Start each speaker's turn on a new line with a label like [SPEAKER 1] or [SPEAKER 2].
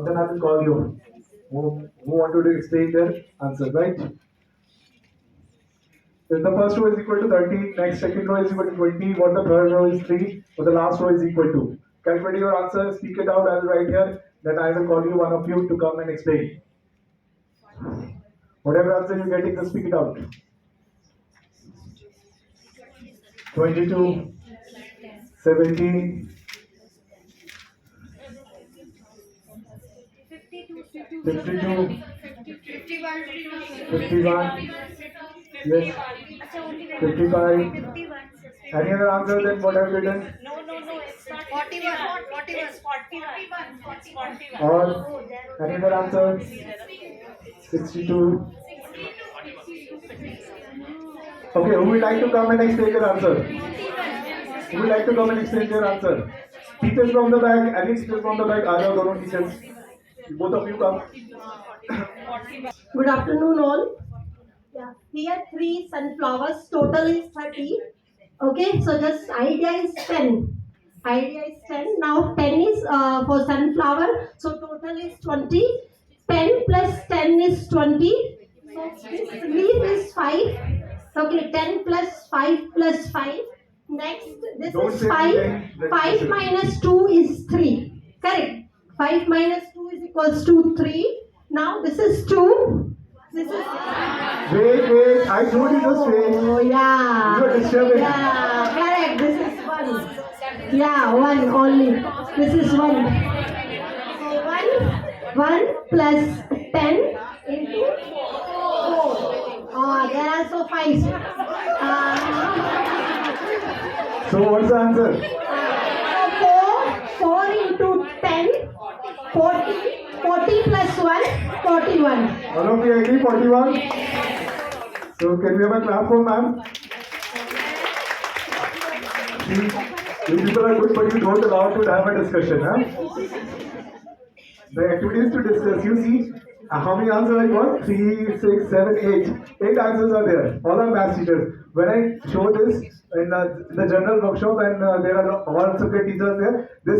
[SPEAKER 1] Then I will call you. Who wanted to explain their answer, right? If the first row is equal to 30, next second row is equal to 20, what the third row is 3, what the last row is equal to. Calculate your answer, speak it out, I will write here, then I will call you one of you to come and explain. Whatever answer you're getting, just speak it out. 22, 17, 52, 51, yes, 55. Any other answer than what I've written?
[SPEAKER 2] No, it's not 41. 41.
[SPEAKER 1] Or any other answer? 62. Okay, who would like to come and explain their answer? Who would like to come and explain their answer? Teachers from the back, any teachers from the back, are you dono teachers? Both of you come.
[SPEAKER 3] Good afternoon, all. Yeah, here 3 sunflowers. Total is 30. Okay, so just idea is 10. Idea is 10. Now 10 is for sunflower. So total is 20. 10 plus 10 is 20. So this leaf is 5. Okay, 10 plus 5 plus 5. Next, this
[SPEAKER 1] Don't
[SPEAKER 3] is
[SPEAKER 1] say
[SPEAKER 3] 5.
[SPEAKER 1] anything.
[SPEAKER 3] 5 minus 2 is 3. Correct. 5 minus 2 is equals to 3. Now this is 2. This is...
[SPEAKER 1] Wait, I told you just wait.
[SPEAKER 3] Oh, yeah.
[SPEAKER 1] You are disturbing.
[SPEAKER 3] Yeah, correct. This is 1. Yeah, 1 only. This is 1. So 1 plus 10 into 4. There are also 5.
[SPEAKER 1] So what's the answer?
[SPEAKER 3] 4 into 10, 40 plus 1, 41.
[SPEAKER 1] All of you agree? 41? So can we have a clap for ma'am? See, you people are good, but you don't allow to have a discussion, huh? The activity is to discuss. You see, how many answers I got? 3, 6, 7, 8. 8 answers are there. All are math teachers. When I show this in the general workshop and there are all subject teachers there, this